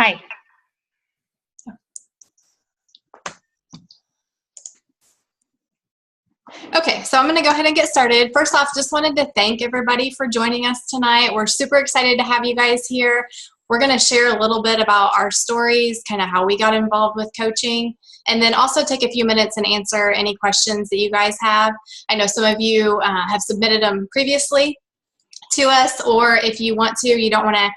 Hi. Okay, so I'm going to go ahead and get started. First off, just wanted to thank everybody for joining us tonight. We're super excited to have you guys here. We're going to share a little bit about our stories, kind of how we got involved with coaching, and then also take a few minutes and answer any questions that you guys have. I know some of you have submitted them previously to us, or if you want to, you don't want to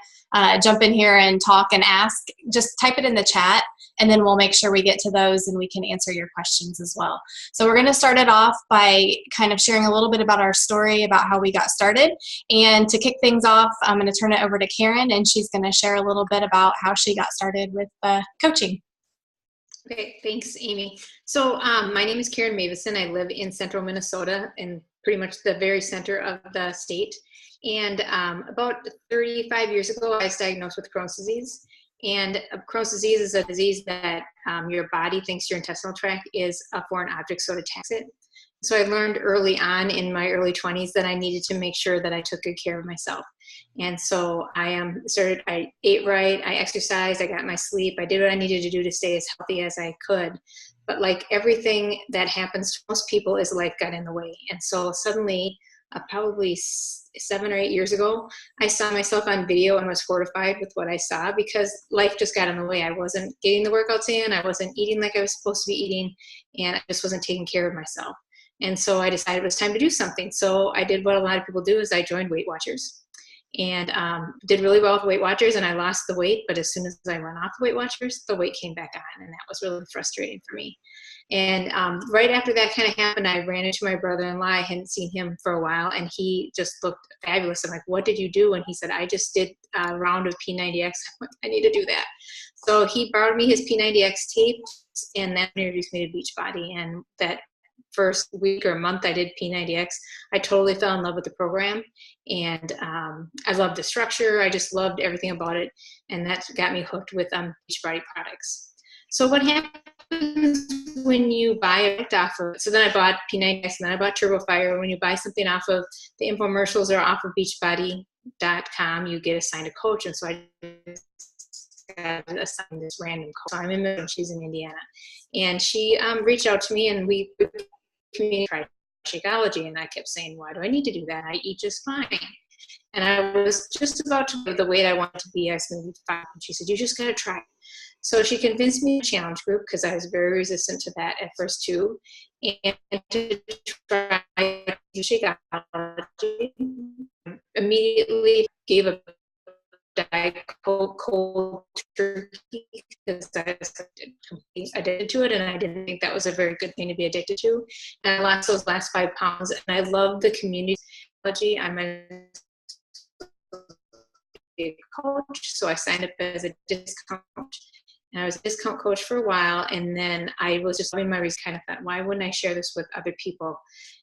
jump in here and talk and ask, just type it in the chat, and then we'll make sure we get to those and we can answer your questions as well. So we're going to start it off by kind of sharing a little bit about our story, about how we got started. And to kick things off, I'm going to turn it over to Karen, and she's going to share a little bit about how she got started with coaching. Okay, thanks, Amy. So my name is Karen Mavison. I live in central Minnesota, in pretty much the very center of the state. And about 35 years ago, I was diagnosed with Crohn's disease. And Crohn's disease is a disease that your body thinks your intestinal tract is a foreign object, so it attacks it. So I learned early on in my early 20s that I needed to make sure that I took good care of myself. And so I ate right, I exercised, I got my sleep, I did what I needed to do to stay as healthy as I could. But like everything that happens to most people, is life got in the way. And so suddenly, probably 7 or 8 years ago, I saw myself on video and was horrified with what I saw, because life just got in the way. I wasn't getting the workouts in, I wasn't eating like I was supposed to be eating, and I just wasn't taking care of myself. And so I decided it was time to do something. So I did what a lot of people do, is I joined Weight Watchers, and did really well with Weight Watchers, and I lost the weight. But as soon as I went off the Weight Watchers, the weight came back on, and that was really frustrating for me. And right after that kind of happened, I ran into my brother-in-law. I hadn't seen him for a while, and he just looked fabulous. I'm like, what did you do? And he said, I just did a round of P90X. I need to do that. So he borrowed me his P90X tapes, and that introduced me to Beachbody. And that first week or month I did P90X, I totally fell in love with the program. And I loved the structure. I just loved everything about it. And that got me hooked with Beachbody products. So what happens when you buy it off of, so then I bought P90X, and then I bought TurboFire. When you buy something off of the infomercials or off of Beachbody.com, you get assigned a coach. And so I got assigned this random coach. So I'm in Minnesota, she's in Indiana. And she reached out to me, and we communicated Shakeology, and I kept saying, why do I need to do that? I eat just fine. And I was just about to lose the weight I wanted to be. I was going to be 5, and she said, you just got to try it. So she convinced me to challenge group, because I was very resistant to that at first too, and to try Shakeology. Immediately gave a Diet Coke cold turkey, because I was completely addicted to it, and I didn't think that was a very good thing to be addicted to. And I lost those last 5 pounds, and I love the community. I'm a coach, so I signed up as a discount coach. And I was a discount coach for a while, and then I was just loving my reason, kind of thought, why wouldn't I share this with other people?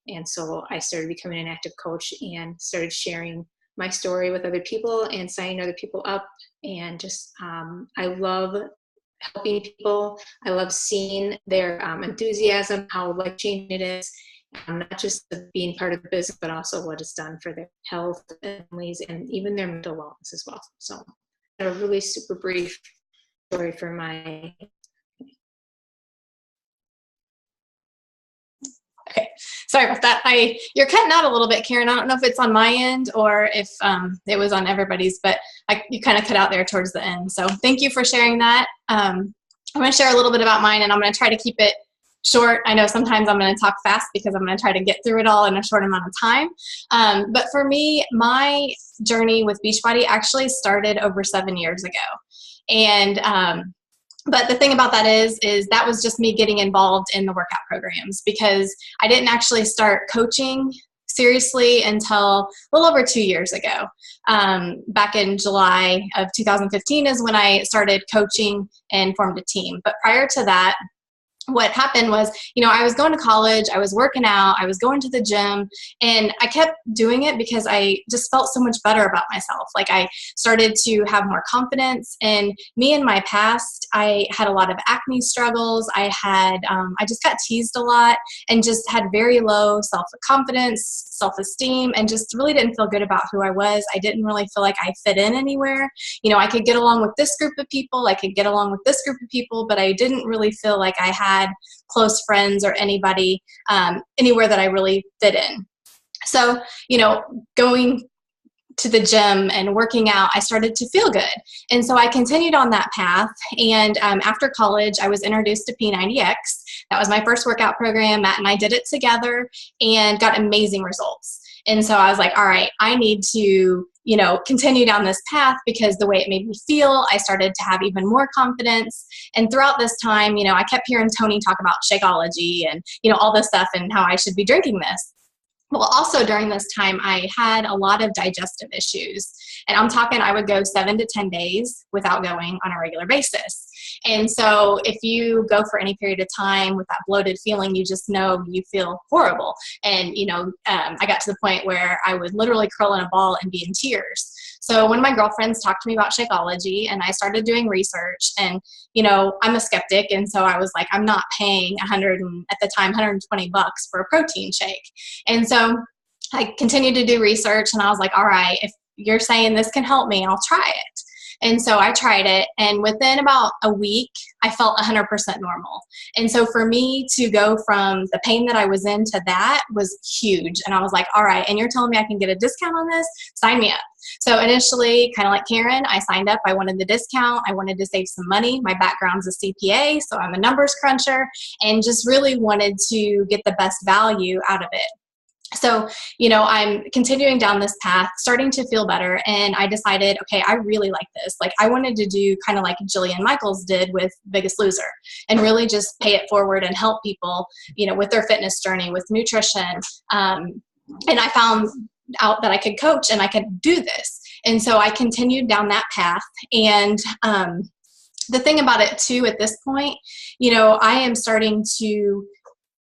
And so I started becoming an active coach and started sharing my story with other people and signing other people up. And just, I love helping people. I love seeing their enthusiasm, how life-changing it is. Not just being part of the business, but also what it's done for their health, families, and even their mental wellness as well. So a really super brief story for my. Okay, sorry about that. You're cutting out a little bit, Karen. I don't know if it's on my end or if it was on everybody's, but you kind of cut out there towards the end. So thank you for sharing that. I'm going to share a little bit about mine, and I'm going to try to keep it short. I know sometimes I'm going to talk fast, because I'm going to try to get through it all in a short amount of time. But for me, my journey with Beachbody actually started over 7 years ago. And but the thing about that is that was just me getting involved in the workout programs, because I didn't actually start coaching seriously until a little over 2 years ago. Back in July of 2015 is when I started coaching and formed a team. But prior to that, what happened was, I was going to college, I was working out, I was going to the gym, and I kept doing it because I just felt so much better about myself. Like I started to have more confidence. And me in my past, I had a lot of acne struggles. I just got teased a lot and just had very low self-confidence, self-esteem, and just really didn't feel good about who I was. I didn't really feel like I fit in anywhere. I could get along with this group of people, I could get along with this group of people, but I didn't really feel like I had close friends or anybody anywhere that I really fit in. So, going to the gym and working out, I started to feel good. And so I continued on that path. And after college, I was introduced to P90X. That was my first workout program. Matt and I did it together and got amazing results. And so I was like, all right, I need to, continue down this path, because the way it made me feel, I started to have even more confidence. And throughout this time, I kept hearing Tony talk about Shakeology and, all this stuff and how I should be drinking this. Well, also during this time, I had a lot of digestive issues. And I'm talking, I would go 7 to 10 days without going on a regular basis. And so if you go for any period of time with that bloated feeling, you just know you feel horrible. And, I got to the point where I would literally curl in a ball and be in tears. So one of my girlfriends talked to me about Shakeology, and I started doing research. And, I'm a skeptic. And so I was like, I'm not paying at the time, $120 for a protein shake. And so I continued to do research, and I was like, all right, if you're saying this can help me, I'll try it. And so I tried it, and within about a week, I felt 100% normal. And so for me to go from the pain that I was in to that was huge. And I was like, all right, and you're telling me I can get a discount on this? Sign me up. So initially, kind of like Karen, I signed up. I wanted the discount. I wanted to save some money. My background's a CPA, so I'm a numbers cruncher, and just really wanted to get the best value out of it. So, I'm continuing down this path, starting to feel better. And I decided, okay, I really like this. Like I wanted to do kind of like Jillian Michaels did with Biggest Loser, and really just pay it forward and help people, with their fitness journey, with nutrition. And I found out that I could coach and I could do this. And so I continued down that path. And the thing about it too, at this point, I am starting to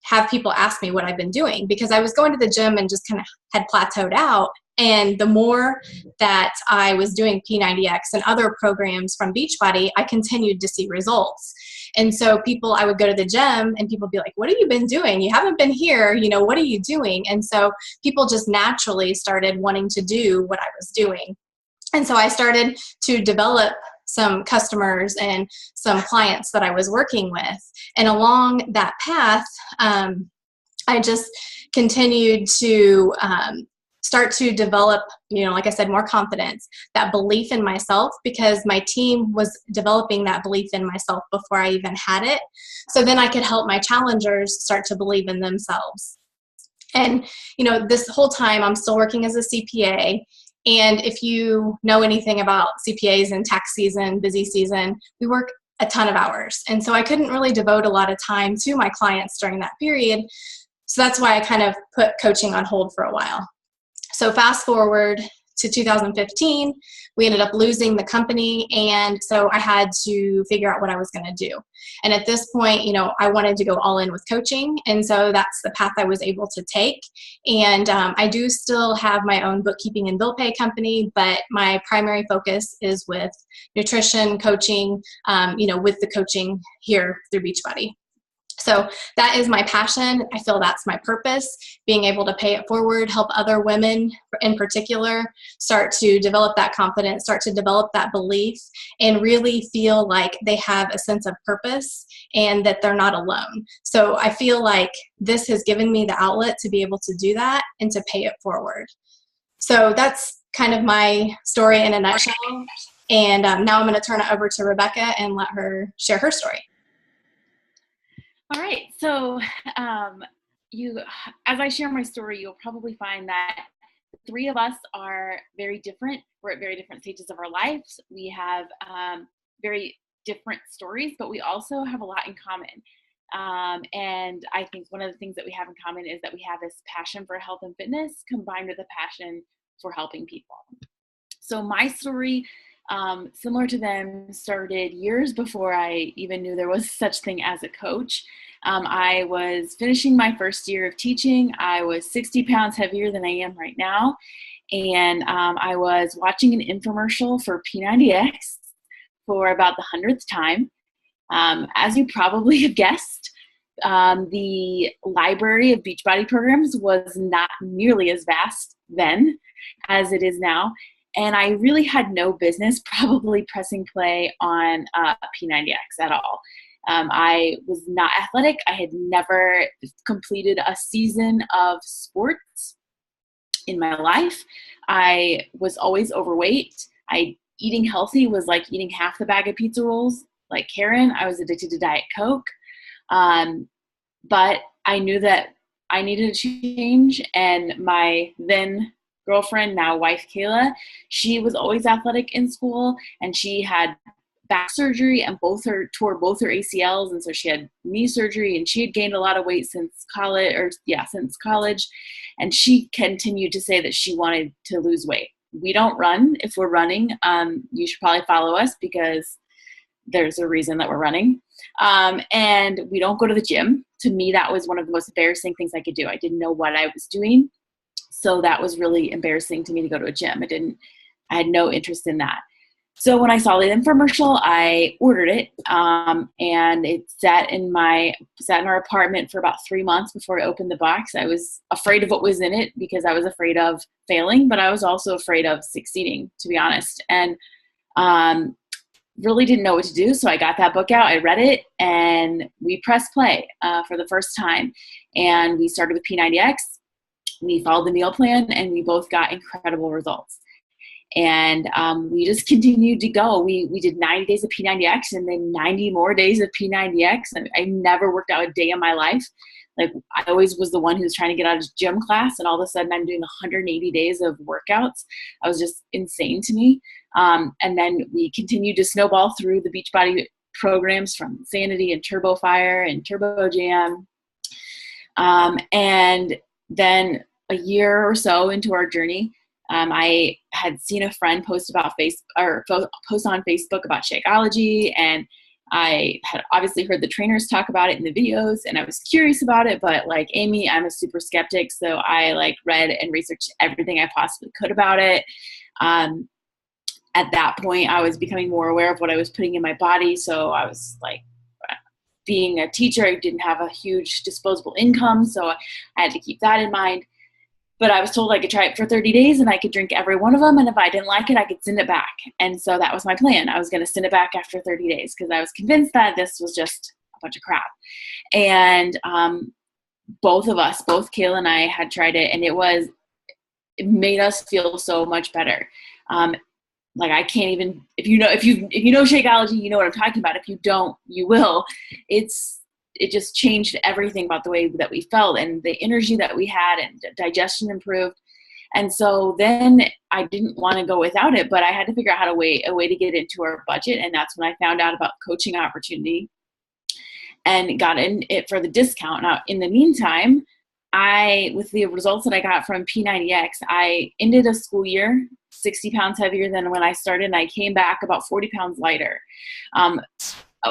have people ask me what I've been doing, because I was going to the gym and just kind of had plateaued out. And the more that I was doing P90X and other programs from Beachbody, I continued to see results. And so I would go to the gym and people would be like, what have you been doing? You haven't been here, what are you doing? And so people just naturally started wanting to do what I was doing. And so I started to develop some customers and some clients that I was working with. And along that path, I just continued to start to develop, like I said, more confidence, that belief in myself, because my team was developing that belief in myself before I even had it. So then I could help my challengers start to believe in themselves. And, this whole time I'm still working as a CPA. And if you know anything about CPAs and tax season, busy season, we work a ton of hours. And so I couldn't really devote a lot of time to my clients during that period. So that's why I kind of put coaching on hold for a while. So fast forward to 2015, we ended up losing the company. And so I had to figure out what I was going to do. And at this point, I wanted to go all in with coaching. And so that's the path I was able to take. And I do still have my own bookkeeping and bill pay company, but my primary focus is with nutrition coaching, with the coaching here through Beachbody. So that is my passion. I feel that's my purpose, being able to pay it forward, help other women in particular start to develop that confidence, start to develop that belief, and really feel like they have a sense of purpose and that they're not alone. So I feel like this has given me the outlet to be able to do that and to pay it forward. So that's kind of my story in a nutshell. And now I'm going to turn it over to Rebecca and let her share her story. All right. So as I share my story, you'll probably find that the three of us are very different. We're at very different stages of our lives. We have very different stories, but we also have a lot in common. And I think one of the things that we have in common is that we have this passion for health and fitness combined with a passion for helping people. So my story similar to them, started years before I even knew there was such thing as a coach. I was finishing my first year of teaching. I was 60 pounds heavier than I am right now. And I was watching an infomercial for P90X for about the 100th time. As you probably have guessed, the library of Beachbody programs was not nearly as vast then as it is now. And I really had no business probably pressing play on P90X at all. I was not athletic. I had never completed a season of sports in my life. I was always overweight. Eating healthy was like eating half the bag of pizza rolls. Like Karen, I was addicted to Diet Coke. But I knew that I needed to change, and my then girlfriend, now wife Kayla, she was always athletic in school, and she had back surgery and tore both her ACLs, and so she had knee surgery, and she had gained a lot of weight since college, and she continued to say that she wanted to lose weight. We don't run. If we're running, you should probably follow us because there's a reason that we're running. And we don't go to the gym. To me, that was one of the most embarrassing things I could do. I didn't know what I was doing. So that was really embarrassing to me to go to a gym. I had no interest in that. So when I saw the infomercial, I ordered it, and it sat in our apartment for about 3 months before I opened the box. I was afraid of what was in it because I was afraid of failing, but I was also afraid of succeeding, to be honest. And really didn't know what to do. So I got that book out, I read it, and we pressed play for the first time. And we started with P90X. We followed the meal plan, and we both got incredible results. And we just continued to go. We did 90 days of P90X and then 90 more days of P90X. And I never worked out a day in my life. Like, I always was the one who was trying to get out of gym class, and all of a sudden I'm doing 180 days of workouts. I was just insane to me. And then we continued to snowball through the Beachbody programs from Sanity and Turbo Fire and Turbo Jam. And then a year or so into our journey, I had seen a friend post on Facebook about Shakeology, and I had obviously heard the trainers talk about it in the videos, and I was curious about it, but like Amy, I'm a super skeptic, so I read and researched everything I possibly could about it. At that point, I was becoming more aware of what I was putting in my body, so I was being a teacher, I didn't have a huge disposable income, so I had to keep that in mind. But I was told I could try it for 30 days and I could drink every one of them. And if I didn't like it, I could send it back. And so that was my plan. I was going to send it back after 30 days because I was convinced that this was just a bunch of crap. And both Kayla and I had tried it, and it made us feel so much better. I can't even, if you know Shakeology, you know what I'm talking about. If you don't, you will. It just changed everything about the way that we felt and the energy that we had, and digestion improved. And so then I didn't want to go without it, but I had to figure out a way to get into our budget. And that's when I found out about coaching opportunity and got in it for the discount. Now, in the meantime, with the results that I got from P90X, I ended a school year 60 pounds heavier than when I started, and I came back about 40 pounds lighter.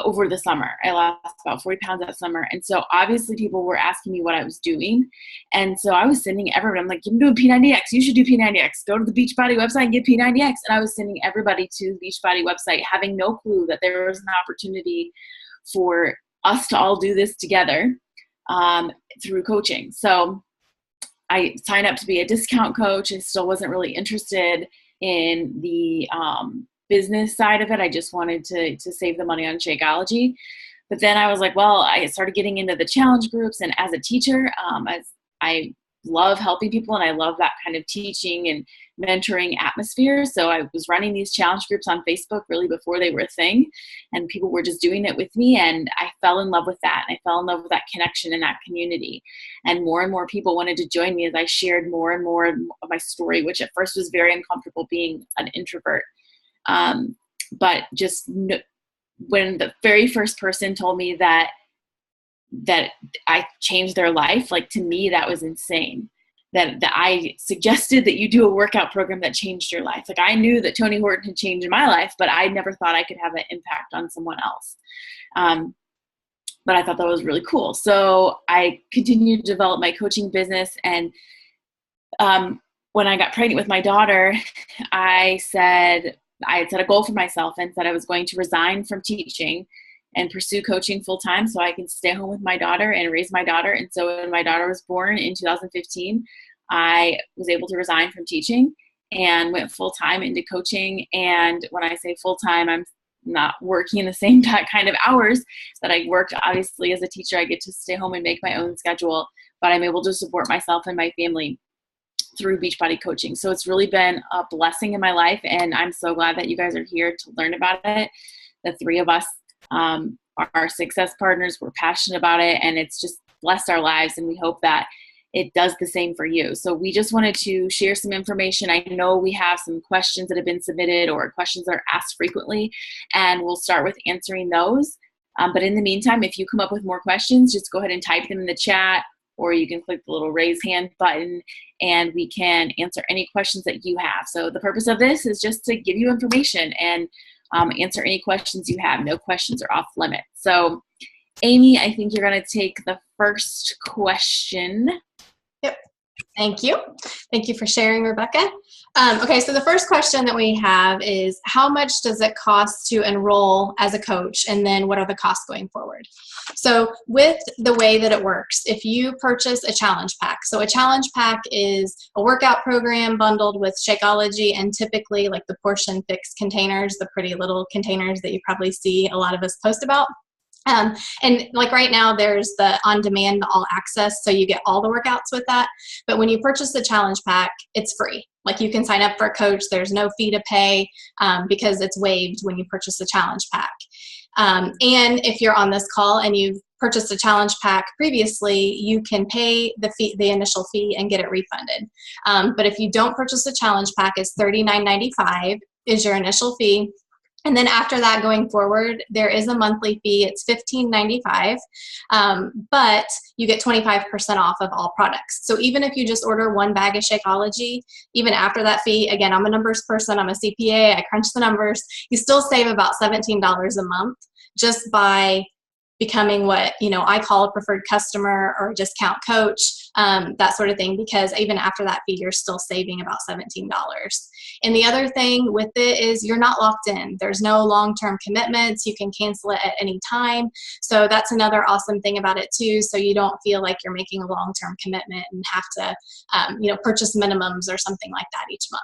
Over the summer, I lost about 40 pounds that summer. And so obviously people were asking me what I was doing. And so I was sending everyone, I'm like, you're doing P90X. You should do P90X. Go to the Beachbody website and get P90X. And I was sending everybody to the Beachbody website, having no clue that there was an opportunity for us to all do this together through coaching. So I signed up to be a discount coach and still wasn't really interested in the business side of it. I just wanted to save the money on Shakeology. But then I was like, well, I started getting into the challenge groups, and as a teacher, as I love helping people and I love that kind of teaching and mentoring atmosphere. So I was running these challenge groups on Facebook really before they were a thing, and people were just doing it with me, and I fell in love with that. I fell in love with that connection and that community, and more people wanted to join me as I shared more and more of my story, which at first was very uncomfortable being an introvert. But just when the very first person told me that I changed their life, to me, that was insane. that I suggested that you do a workout program that changed your life. Like, I knew that Tony Horton had changed my life, but I never thought I could have an impact on someone else. But I thought that was really cool. So I continued to develop my coaching business. And when I got pregnant with my daughter, I had set a goal for myself and said I was going to resign from teaching and pursue coaching full time so I can stay home with my daughter and raise my daughter. And so when my daughter was born in 2015, I was able to resign from teaching and went full time into coaching. And when I say full time, I'm not working the same kind of hours that I worked. Obviously, as a teacher, I get to stay home and make my own schedule, but I'm able to support myself and my family through Beachbody coaching. So it's really been a blessing in my life, and I'm so glad that you guys are here to learn about it. The three of us are success partners. We're passionate about it, and it's just blessed our lives, and we hope that it does the same for you. So we just wanted to share some information. I know we have some questions that have been submitted or questions that are asked frequently, and we'll start with answering those. But in the meantime, if you come up with more questions, just go ahead and type them in the chat, or you can click the little raise hand button and we can answer any questions that you have. So the purpose of this is just to give you information and answer any questions you have. No questions are off limit. So Amy, I think you're going to take the first question. Yep. Thank you. Thank you for sharing, Rebecca. Okay, so the first question that we have is, how much does it cost to enroll as a coach? And then what are the costs going forward? So with the way that it works, if you purchase a challenge pack, so a challenge pack is a workout program bundled with Shakeology and typically like the Portion Fix containers, the pretty little containers that you probably see a lot of us post about. And like right now, there's the on-demand all access, so you get all the workouts with that. But when you purchase the challenge pack, it's free. Like, you can sign up for a coach. There's no fee to pay because it's waived when you purchase the challenge pack. And if you're on this call and you've purchased a challenge pack previously, you can pay the initial fee and get it refunded. But if you don't purchase the challenge pack, it's $39.95 is your initial fee. And then after that, going forward, there is a monthly fee. It's $15.95, but you get 25% off of all products. So even if you just order one bag of Shakeology, even after that fee, again, I'm a numbers person, I'm a CPA, I crunch the numbers, you still save about $17 a month just by becoming what, I call a preferred customer or a discount coach, that sort of thing, because even after that fee, you're still saving about $17. And the other thing with it is you're not locked in. There's no long-term commitments. You can cancel it at any time. So that's another awesome thing about it too. So you don't feel like you're making a long-term commitment and have to, purchase minimums or something like that each month.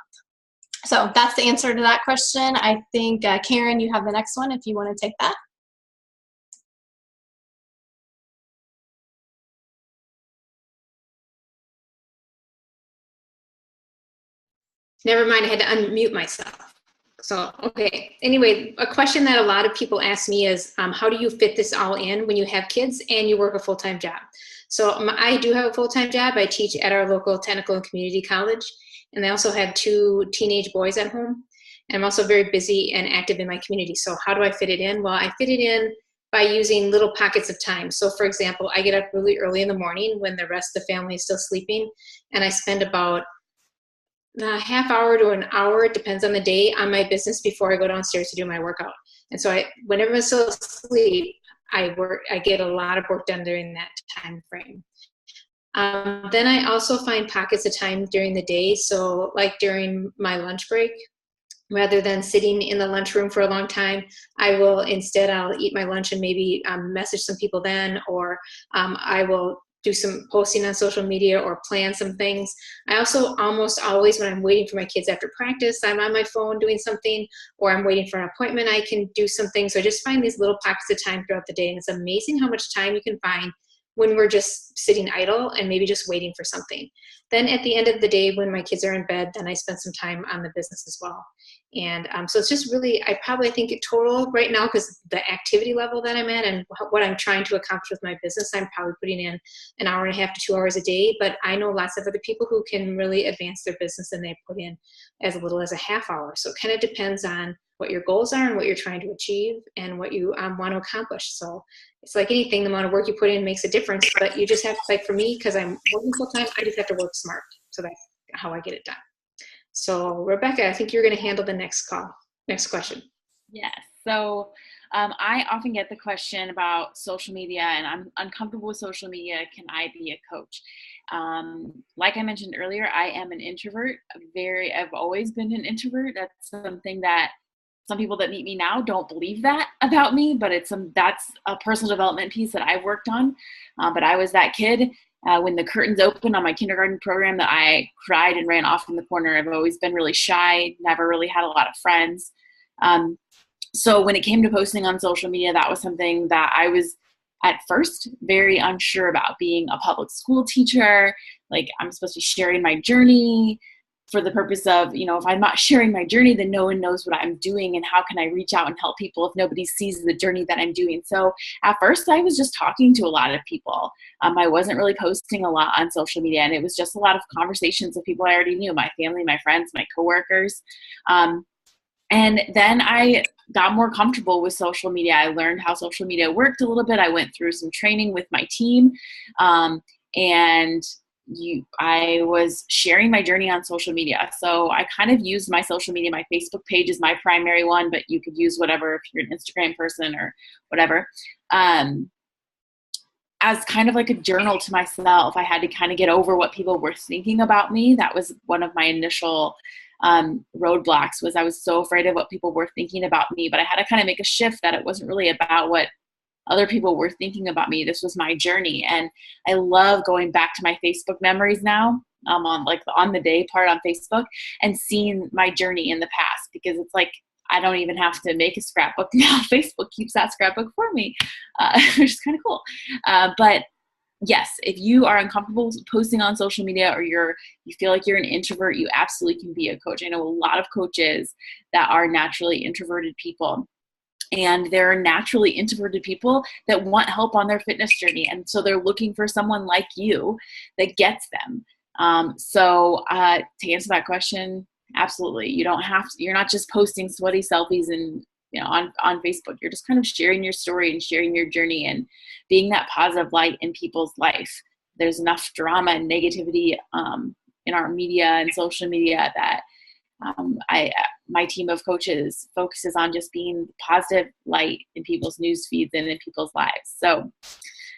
So that's the answer to that question. I think, Karen, you have the next one if you want to take that. Never mind, I had to unmute myself. So, okay. Anyway, a question that a lot of people ask me is, how do you fit this all in when you have kids and you work a full-time job? So I do have a full-time job. I teach at our local technical and community college, and I also have 2 teenage boys at home. And I'm also very busy and active in my community. So how do I fit it in? Well, I fit it in by using little pockets of time. So for example, I get up really early in the morning when the rest of the family is still sleeping, and I spend about a half hour to an hour, it depends on the day, on my business before I go downstairs to do my workout. And so when everyone's still asleep, I get a lot of work done during that time frame. Then I also find pockets of time during the day. So like during my lunch break, rather than sitting in the lunchroom for a long time, I'll eat my lunch and maybe message some people then, or I will do some posting on social media or plan some things. I also almost always, when I'm waiting for my kids after practice, I'm on my phone doing something, or I'm waiting for an appointment, I can do something. So I just find these little pockets of time throughout the day. And it's amazing how much time you can find when we're just sitting idle and maybe just waiting for something. Then at the end of the day, when my kids are in bed, then I spend some time on the business as well. And so it's just really, I think it total right now, because the activity level that I'm at and what I'm trying to accomplish with my business, I'm probably putting in an hour and a half to 2 hours a day. But I know lots of other people who can really advance their business and they put in as little as a half hour. So it kind of depends on what your goals are and what you're trying to achieve and what you want to accomplish. So it's like anything, the amount of work you put in makes a difference, but you just have to, like for me, because I'm working full time, I just have to work smart. So that's how I get it done. So Rebecca, I think you're going to handle the next question. Yes. So I often get the question about social media, and I'm uncomfortable with social media. Can I be a coach? Like I mentioned earlier, I am an introvert. I've always been an introvert. That's something that some people that meet me now don't believe that about me, but that's a personal development piece that I've worked on. But I was that kid when the curtains opened on my kindergarten program that I cried and ran off in the corner. I've always been really shy, never really had a lot of friends. So when it came to posting on social media, that was something that I was at first very unsure about. Being a public school teacher, like I'm supposed to be sharing my journey for the purpose of, if I'm not sharing my journey, then no one knows what I'm doing, and how can I reach out and help people if nobody sees the journey that I'm doing? So at first I was just talking to a lot of people. I wasn't really posting a lot on social media, and it was just a lot of conversations with people I already knew, my family, my friends, my coworkers. And then I got more comfortable with social media. I learned how social media worked a little bit. I went through some training with my team, and I was sharing my journey on social media. So I kind of used my social media. My Facebook page is my primary one, but you could use whatever if you're an Instagram person or whatever. As kind of like a journal to myself. I had to kind of get over what people were thinking about me. That was one of my initial roadblocks, was I was so afraid of what people were thinking about me. But I had to kind of make a shift that it wasn't really about what other people were thinking about me. This was my journey. And I love going back to my Facebook memories now, on like the on the day part on Facebook, and seeing my journey in the past, because it's like, I don't even have to make a scrapbook now. Facebook keeps that scrapbook for me, which is kind of cool. But yes, if you are uncomfortable posting on social media, or you feel like you're an introvert, you absolutely can be a coach. I know a lot of coaches that are naturally introverted people. And there are naturally introverted people that want help on their fitness journey. And so they're looking for someone like you that gets them. So to answer that question, absolutely. You're not just posting sweaty selfies and, on Facebook. You're just kind of sharing your story and sharing your journey and being that positive light in people's life. There's enough drama and negativity in our media and social media that my team of coaches focuses on just being positive light in people's news feeds and in people's lives. So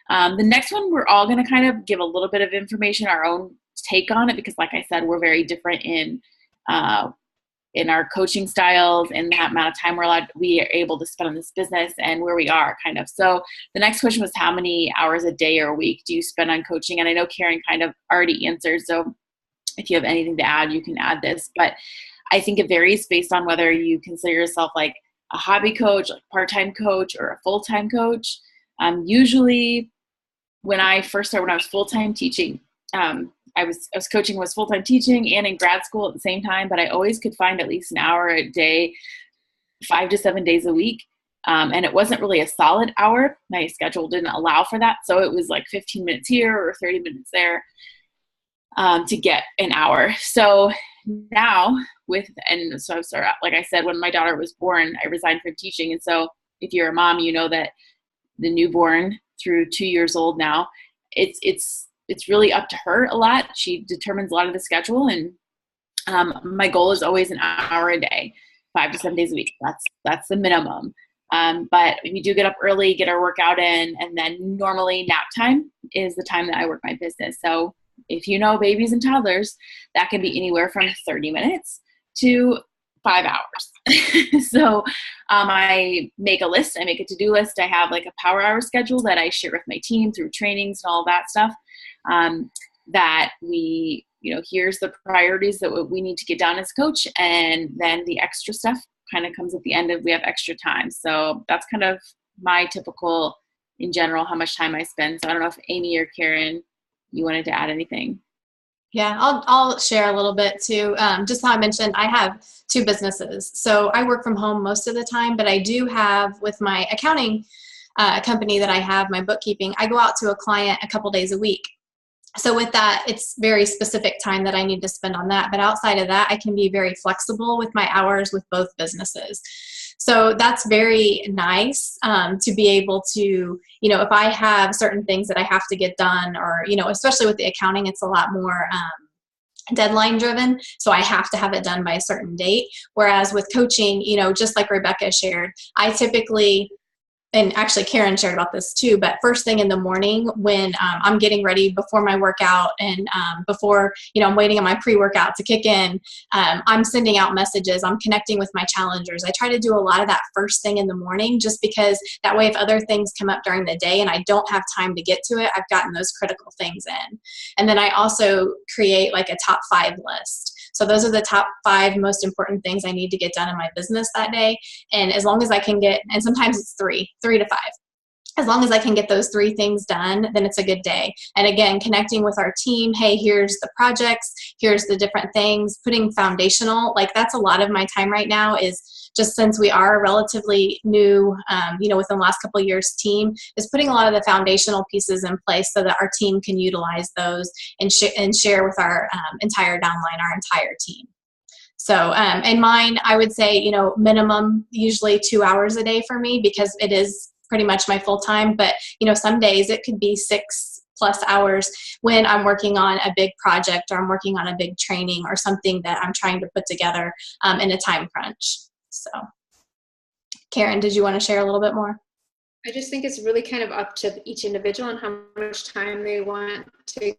the next one, we're all going to kind of give a little bit of information, our own take on it, because like I said, we're very different in our coaching styles and the amount of time we are able to spend on this business and where we are kind of. So the next question was, how many hours a day or a week do you spend on coaching? And I know Karen kind of already answered, so if you have anything to add, you can add this. But I think it varies based on whether you consider yourself like a hobby coach, like part-time coach, or a full-time coach. Usually when I first started, when I was full-time teaching, I was coaching, was full-time teaching and in grad school at the same time, but I always could find at least an hour a day, 5 to 7 days a week. And it wasn't really a solid hour. My schedule didn't allow for that. So it was like 15 minutes here or 30 minutes there to get an hour. So now so I'm sorry, like I said, when my daughter was born, I resigned from teaching. And so if you're a mom, you know that the newborn through 2 years old now, it's really up to her a lot. She determines a lot of the schedule. And my goal is always an hour a day, 5 to 7 days a week. That's the minimum. But we do get up early, get our workout in, and then normally nap time is the time that I work my business. So if you know babies and toddlers, that can be anywhere from 30 minutes to 5 hours. So I make a list. I make a to-do list. I have like a power hour schedule that I share with my team through trainings and all that stuff, that we, here's the priorities that we need to get done as coach. And then the extra stuff kind of comes at the end of, we have extra time. So that's kind of my typical, in general, how much time I spend. So I don't know if Amy or Karen, you wanted to add anything? Yeah, I'll share a little bit too. Just how I mentioned, I have 2 businesses. So I work from home most of the time, but I do have, with my accounting company that I have, my bookkeeping, I go out to a client a couple days a week. So with that, it's very specific time that I need to spend on that. But outside of that, I can be very flexible with my hours with both businesses. So that's very nice to be able to, if I have certain things that I have to get done, or, especially with the accounting, it's a lot more deadline driven. So I have to have it done by a certain date. Whereas with coaching, you know, just like Rebecca shared, I typically, and actually Karen shared about this too, but first thing in the morning when I'm getting ready before my workout and before, you know, I'm waiting on my pre-workout to kick in, I'm sending out messages, I'm connecting with my challengers. I try to do a lot of that first thing in the morning, just because that way if other things come up during the day and I don't have time to get to it, I've gotten those critical things in. And then I also create like a top 5 list. So those are the top 5 most important things I need to get done in my business that day. And as long as I can get, and sometimes it's 3 to 5. As long as I can get those 3 things done, then it's a good day. And again, connecting with our team, hey, here's the projects, here's the different things, putting foundational, like that's a lot of my time right now is just since we are a relatively new, you know, within the last couple of years team, is putting a lot of the foundational pieces in place so that our team can utilize those and share with our entire downline, our entire team. So, and mine, I would say, you know, minimum usually 2 hours a day for me because it is pretty much my full time. But, you know, some days it could be 6+ hours when I'm working on a big project or I'm working on a big training or something that I'm trying to put together in a time crunch. So, Karen, did you want to share a little bit more? I just think it's really kind of up to each individual and how much time they want to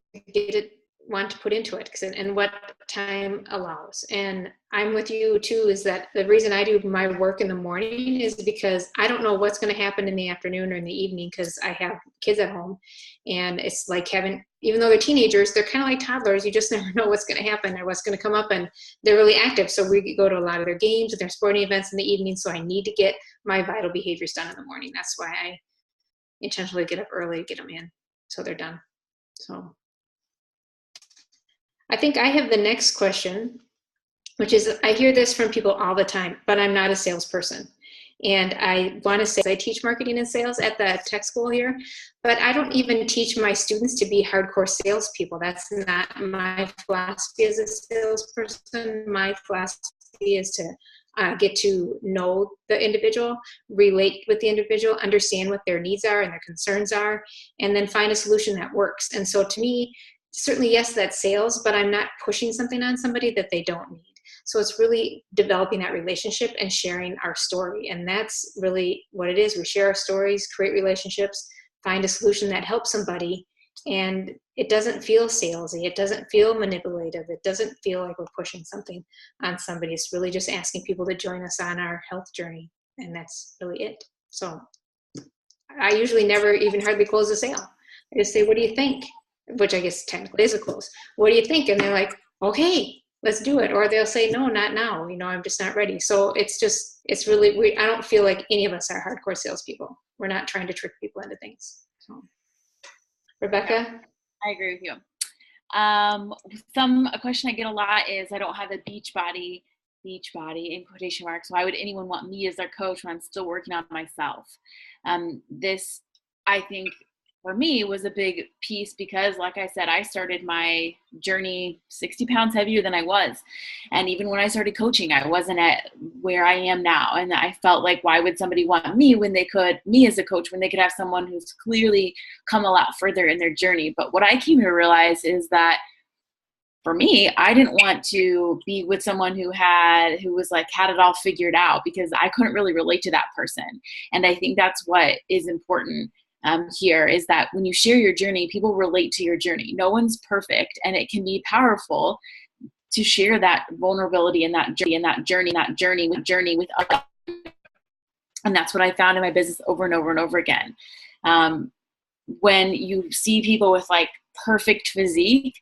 put into it and what time allows. And I'm with you too, is that the reason I do my work in the morning is because I don't know what's going to happen in the afternoon or in the evening because I have kids at home. And it's like even though they're teenagers, they're kind of like toddlers. You just never know what's going to happen or what's going to come up, and they're really active. So we go to a lot of their games and their sporting events in the evening. So I need to get my vital behaviors done in the morning. That's why I intentionally get up early, get them in so they're done. So I think I have the next question, which is, I hear this from people all the time, but I'm not a salesperson. And I want to say I teach marketing and sales at the tech school here, but I don't even teach my students to be hardcore salespeople. That's not my philosophy as a salesperson. My philosophy is to get to know the individual, relate with the individual, understand what their needs are and their concerns are, and then find a solution that works. And so to me, certainly, yes, that's sales, but I'm not pushing something on somebody that they don't need. So it's really developing that relationship and sharing our story. And that's really what it is. We share our stories, create relationships, find a solution that helps somebody. And it doesn't feel salesy. It doesn't feel manipulative. It doesn't feel like we're pushing something on somebody. It's really just asking people to join us on our health journey. And that's really it. So I usually never even hardly close a sale. I just say, what do you think? Which I guess technically is a close. What do you think? And they're like, okay, let's do it. Or they'll say, no, not now. You know, I'm just not ready. So it's really, I don't feel like any of us are hardcore salespeople. We're not trying to trick people into things. So, Rebecca? I agree with you. A question I get a lot is, I don't have a Beachbody in quotation marks. Why would anyone want me as their coach when I'm still working on myself? This, I think, for me was a big piece because, like I said, I started my journey 60 pounds heavier than I was. And even when I started coaching, I wasn't at where I am now. And I felt like, why would somebody want me as a coach, when they could have someone who's clearly come a lot further in their journey? But what I came to realize is that for me, I didn't want to be with someone who had it all figured out, because I couldn't really relate to that person. And I think that's what is important here, is that when you share your journey, people relate to your journey. No one's perfect, and it can be powerful to share that vulnerability and that journey with others. And that's what I found in my business over and over and over again. When you see people with like perfect physique,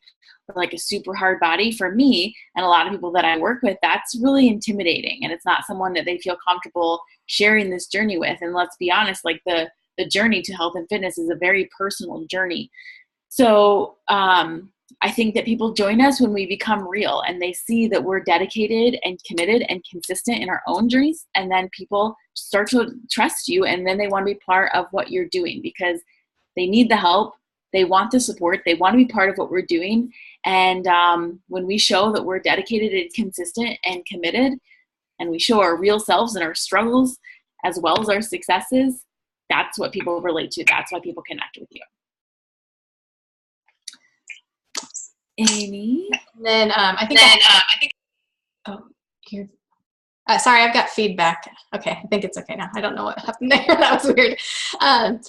like a super hard body, for me and a lot of people that I work with, that's really intimidating, and it's not someone that they feel comfortable sharing this journey with. And let's be honest, like the journey to health and fitness is a very personal journey. So I think that people join us when we become real and they see that we're dedicated and committed and consistent in our own journeys. And then people start to trust you, and then they want to be part of what you're doing because they need the help. They want the support. They want to be part of what we're doing. And when we show that we're dedicated and consistent and committed, and we show our real selves and our struggles as well as our successes, that's what people relate to. That's why people connect with you. Amy. And then oh, here. Sorry, I've got feedback. Okay, I think it's okay now. I don't know what happened there. That was weird.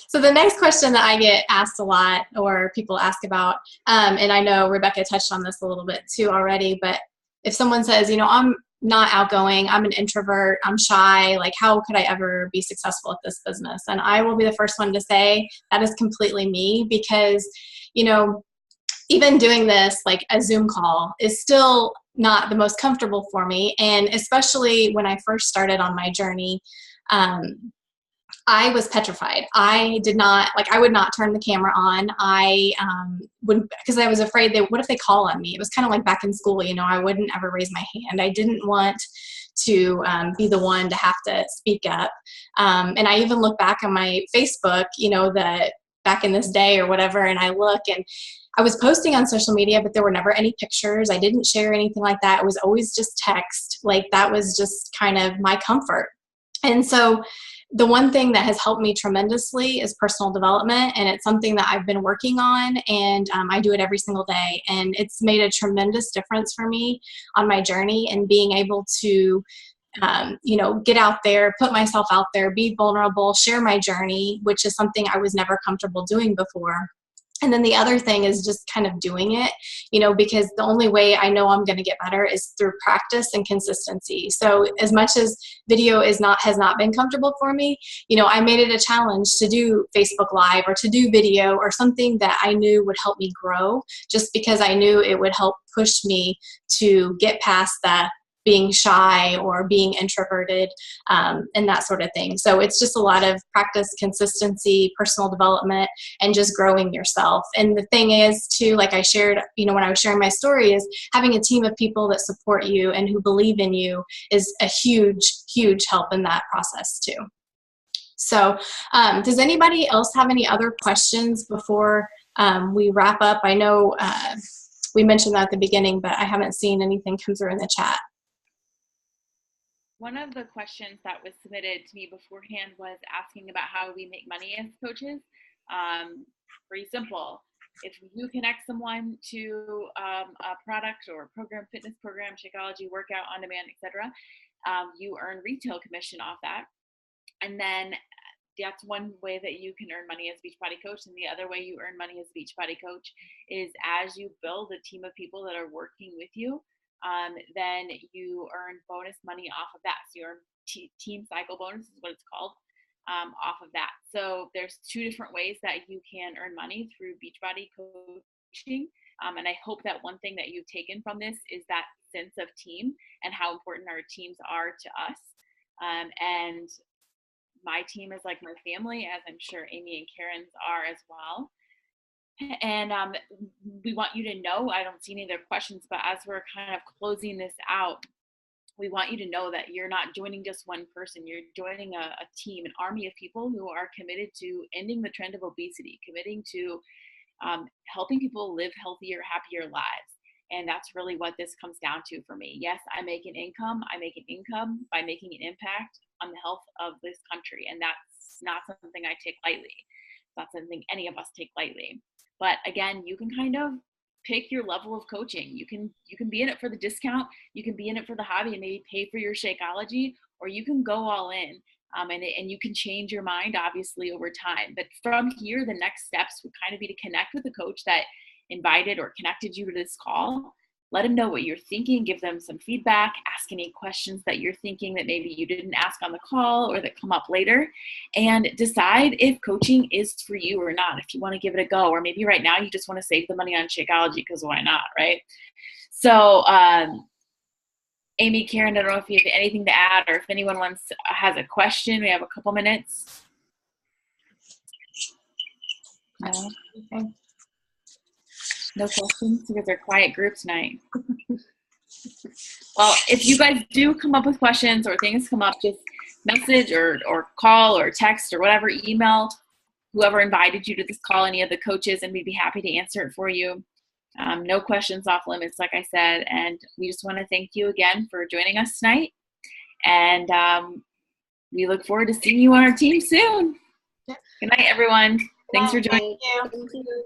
So the next question that I get asked a lot, or people ask about, and I know Rebecca touched on this a little bit too already, but if someone says, I'm not outgoing, I'm an introvert, I'm shy, like how could I ever be successful at this business? And I will be the first one to say that is completely me, because, even doing this, like a Zoom call, is still not the most comfortable for me. And especially when I first started on my journey, I was petrified. I would not turn the camera on. I wouldn't, because I was afraid what if they call on me? It was kind of like back in school, I wouldn't ever raise my hand. I didn't want to be the one to have to speak up. And I even look back on my Facebook, back in this day or whatever, and I look, and I was posting on social media, but there were never any pictures. I didn't share anything like that. It was always just text. Like that was just kind of my comfort. And so the one thing that has helped me tremendously is personal development, and it's something that I've been working on, and I do it every single day. And it's made a tremendous difference for me on my journey, and being able to get out there, put myself out there, be vulnerable, share my journey, which is something I was never comfortable doing before. And then the other thing is just kind of doing it, because the only way I know I'm going to get better is through practice and consistency. So as much as video has not been comfortable for me, I made it a challenge to do Facebook Live or to do video or something that I knew would help me grow, just because I knew it would help push me to get past that being shy or being introverted, and that sort of thing. So it's just a lot of practice, consistency, personal development, and just growing yourself. And the thing is too, like I shared, when I was sharing my story, is having a team of people that support you and who believe in you is a huge, huge help in that process too. So does anybody else have any other questions before we wrap up? I know we mentioned that at the beginning, but I haven't seen anything come through in the chat. One of the questions that was submitted to me beforehand was asking about how we make money as coaches. Pretty simple. If you connect someone to a product or program, fitness program, Shakeology, workout on demand, etc., you earn retail commission off that. And then that's one way that you can earn money as a Beachbody coach. And the other way you earn money as a Beachbody coach is as you build a team of people that are working with you. Then you earn bonus money off of that. So you earn team cycle bonus is what it's called, off of that. So there's two different ways that you can earn money through Beachbody coaching. And I hope that one thing that you've taken from this is that sense of team and how important our teams are to us. And my team is like my family, as I'm sure Amy and Karen's are as well. And we want you to know, I don't see any other questions, but as we're kind of closing this out, we want you to know that you're not joining just one person. You're joining a team, an army of people who are committed to ending the trend of obesity, committing to helping people live healthier, happier lives. And that's really what this comes down to for me. Yes, I make an income. I make an income by making an impact on the health of this country. And that's not something I take lightly. It's not something any of us take lightly. But again, you can kind of pick your level of coaching. You can be in it for the discount. You can be in it for the hobby and maybe pay for your Shakeology, or you can go all in. And you can change your mind, obviously, over time. But from here, the next steps would kind of be to connect with the coach that invited or connected you to this call. Let them know what you're thinking, give them some feedback, ask any questions that you're thinking that maybe you didn't ask on the call or that come up later, and decide if coaching is for you or not, if you want to give it a go. Or maybe right now you just want to save the money on Shakeology because why not, right? So Amy, Karen, I don't know if you have anything to add, or if anyone has a question. We have a couple minutes. No? Okay. No questions because they're quiet group tonight. Well, if you guys do come up with questions or things come up, just message or call or text or whatever, email whoever invited you to this call, any of the coaches, and we'd be happy to answer it for you. No questions off limits, like I said. And we just want to thank you again for joining us tonight. And we look forward to seeing you on our team soon. Good night, everyone. Thanks for joining. Thank you.